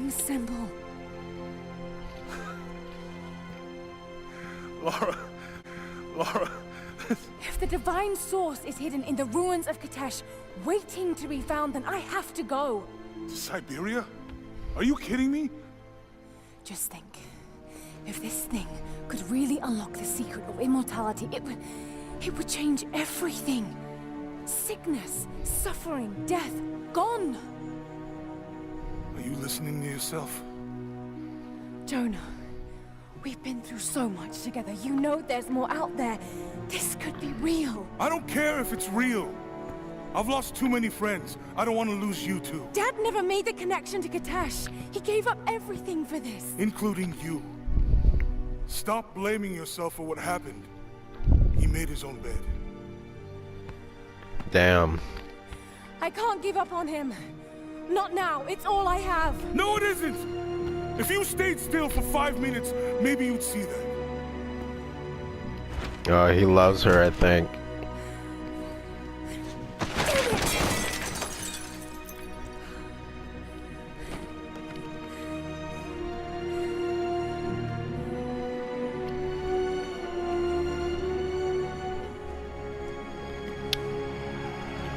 living symbol. Lara. If the divine source is hidden in the ruins of Katesh, waiting to be found, then I have to go. To Siberia? Are you kidding me? Just think. If this thing could really unlock the secret of immortality, it would change everything. Sickness, suffering, death, gone. Are you listening to yourself? Jonah, we've been through so much together. You know there's more out there. This could be real. I don't care if it's real. I've lost too many friends. I don't want to lose you too. Dad never made the connection to Katesh. He gave up everything for this. Including you. Stop blaming yourself for what happened. He made his own bed. Damn. I can't give up on him. Not now. It's all I have. No, it isn't! If you stayed still for 5 minutes, maybe you'd see that. Oh, he loves her, I think.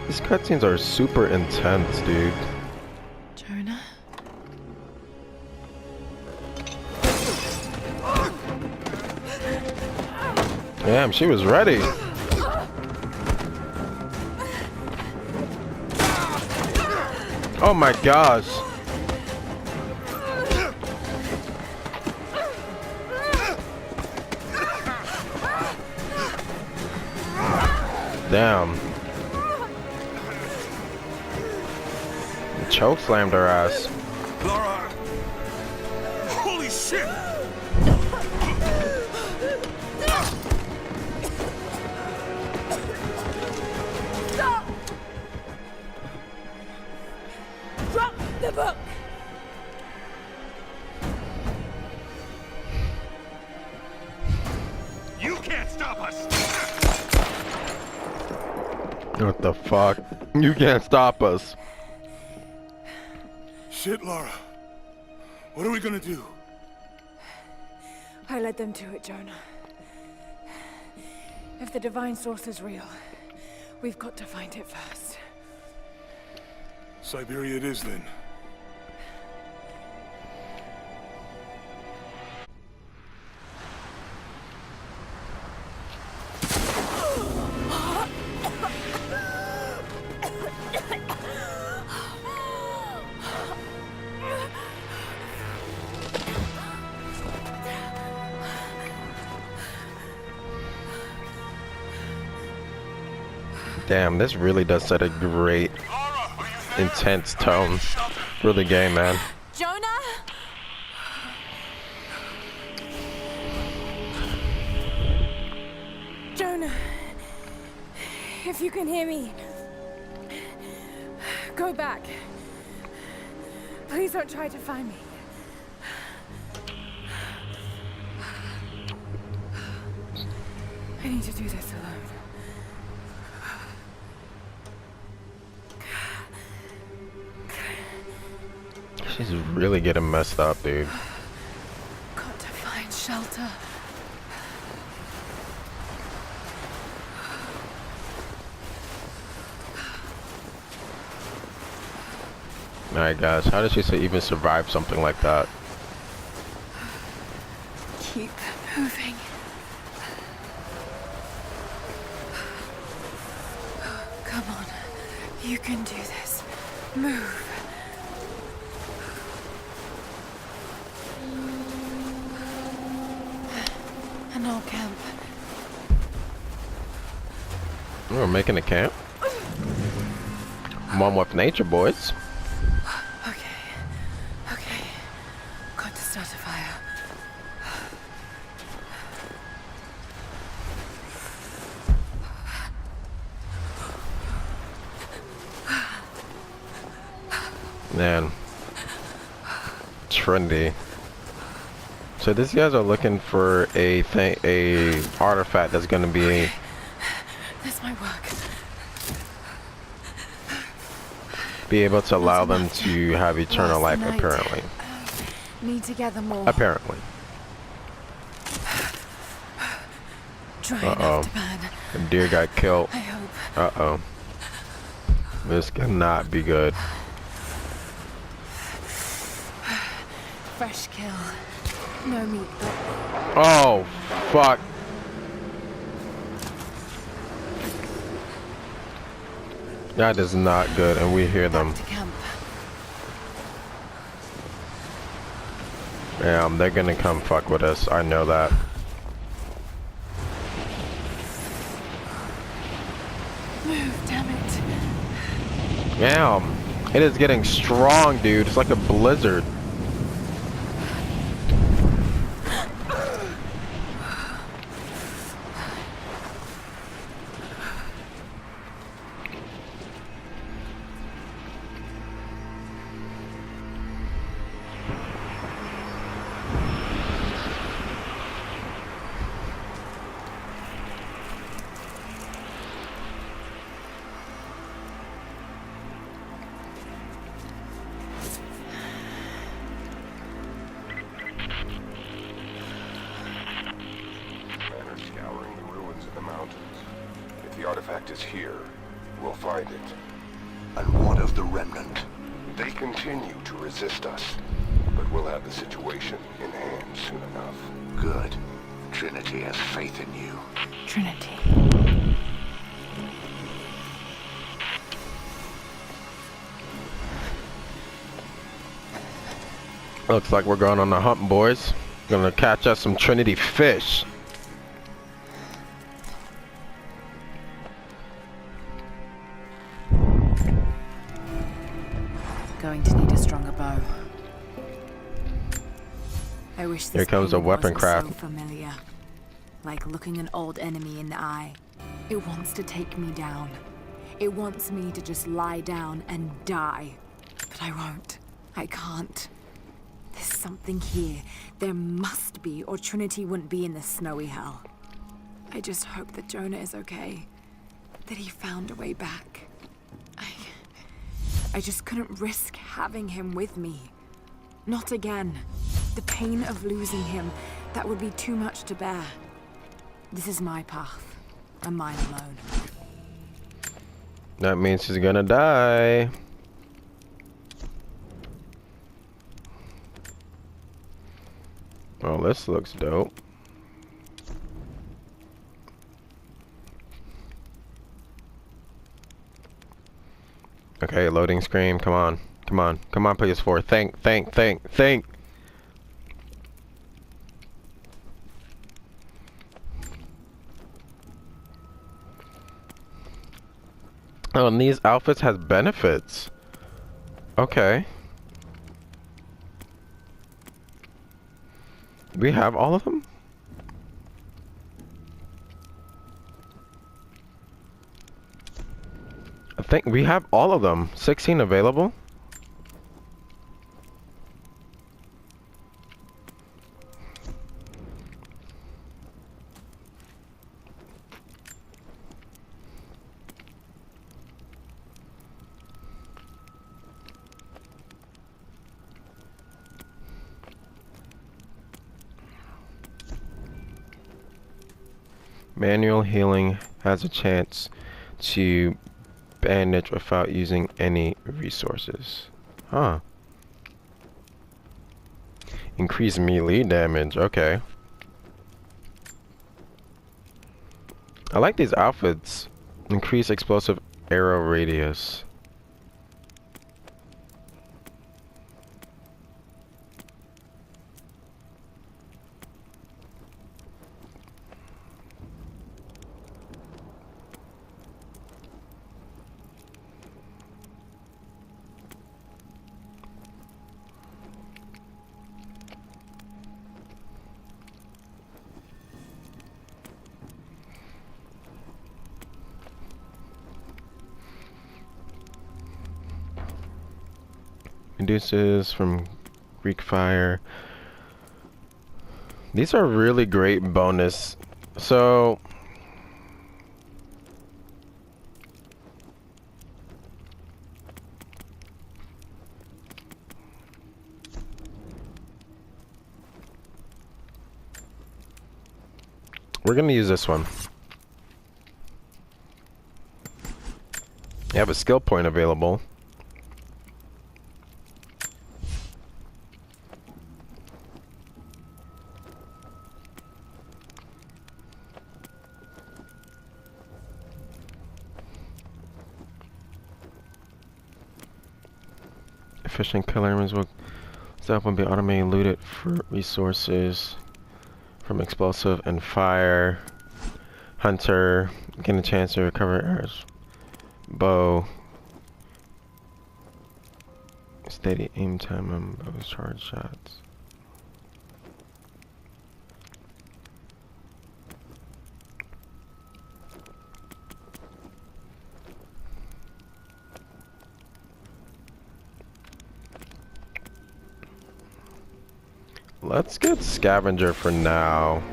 These cutscenes are super intense, dude. Jonah? Damn, she was ready. Oh my gosh. Damn. Choke slammed her ass. Lara! Holy shit! Stop! Drop the book! You can't stop us! What the fuck? You can't stop us. Shit, Lara. What are we gonna do? I led them to it, Jonah. If the divine source is real, we've got to find it first. Siberia it is, then. Damn, this really does set a great, intense tone for the game, man. Jonah? Jonah, if you can hear me, go back. Please don't try to find me. I need to do this alone. She's really getting messed up, dude. Got to find shelter. My gosh, how did she even survive something like that? Keep moving. Come on. You can do this. Move. An old camp. We're making a camp. One with nature, boys. Okay. Got to start a fire. Man. Trendy. So these guys are looking for a artifact that's gonna be This might work. able to allow them to have eternal life, apparently. Need to gather more. Apparently. Dry enough to burn. The deer got killed. I hope. Uh-oh. This cannot be good. Fresh kill. No meat, but Oh, fuck. That is not good, and we hear them. back to camp. Damn, they're gonna come fuck with us. I know that. Move, damn it. Damn. It is getting strong, dude. It's like a blizzard. Scouring the ruins of the mountains. If the artifact is here, we'll find it. And what of the remnant? They continue to resist us, but we'll have the situation in hand soon enough. Good. Trinity has faith in you. Trinity. Looks like we're going on a hunt, boys. Gonna catch us some Trinity fish. Going to need a stronger bow. I wish this Here comes a pain weapon wasn't craft. so familiar. Like looking an old enemy in the eye. It wants to take me down. It wants me to just lie down and die. But I won't. I can't. There's something here. There must be, or Trinity wouldn't be in this snowy hell. I just hope that Jonah is okay. That he found a way back. I just couldn't risk having him with me. Not again. The pain of losing him, that would be too much to bear. This is my path, and mine alone. That means she's gonna die. Oh, this looks dope. Okay, loading screen. Come on. Come on. Come on, PS4. Think. Oh, and these outfits has benefits. Okay. We have all of them? I think we have all of them. 16 available. Manual healing has a chance to bandage without using any resources. Huh. Increase melee damage. Okay. I like these outfits. Increase explosive arrow radius. Reduces from Greek fire. These are really great bonus. So We're gonna use this one. You have a skill point available. Efficient killers will stuff will be automatically looted for resources from explosive and fire. Hunter get a chance to recover arrows. Bow. Steady aim time on bow charge shots. Let's get scavenger for now.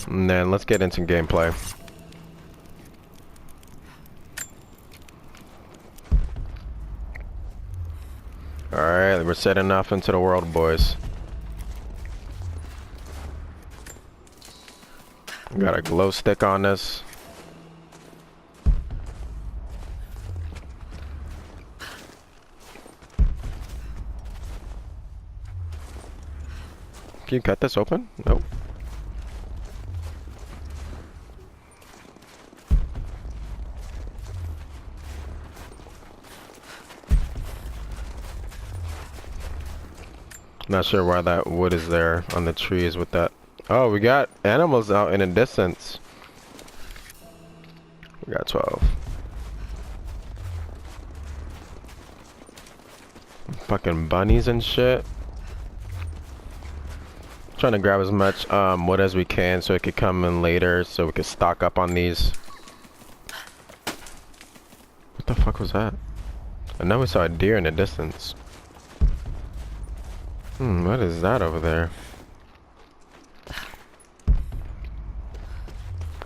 And then let's get into gameplay. Alright, we're setting off into the world, boys. Got a glow stick on this. Can you cut this open? Nope. Not sure why that wood is there on the trees with that. Oh, we got animals out in the distance. We got 12. Fucking bunnies and shit. Trying to grab as much wood as we can so it could come in later so we could stock up on these. What the fuck was that? I know we saw a deer in the distance. What is that over there?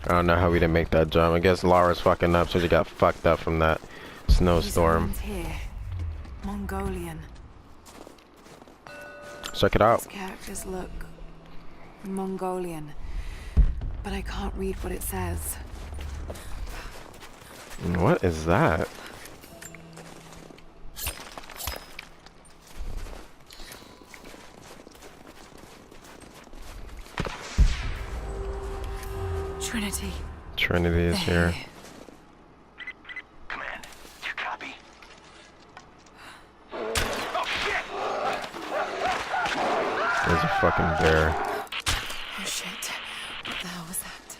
I don't know how we didn't make that jump. I guess Laura's fucking up, so she got fucked up from that snowstorm. These ones here. Mongolian. Check it out. These characters look Mongolian, but I can't read what it says. What is that? Trinity. Trinity is here. Command, do you copy? There's a fucking bear. Oh shit. What the hell was that?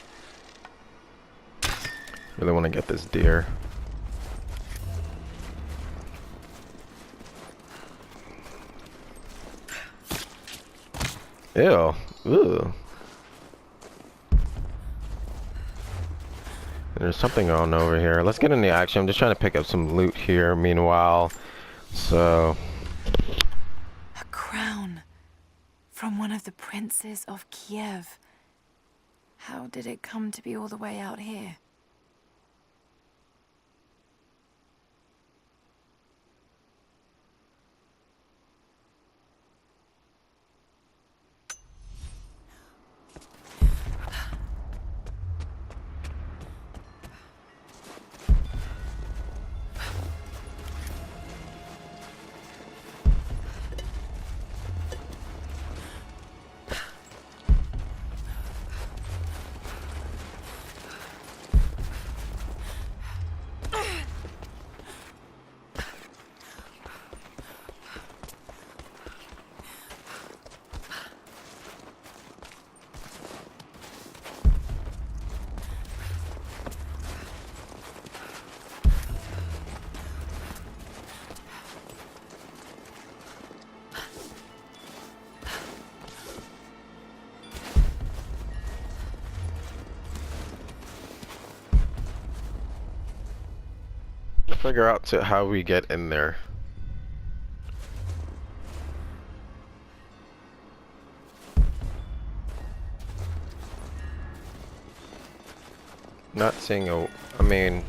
Really want to get this deer. Ew. Ooh. There's something on over here. Let's get in the action. I'm just trying to pick up some loot here meanwhile. So. A crown. From one of the princes of Kiev. How did it come to be all the way out here? Figure out how we get in there. Not seeing a. I mean.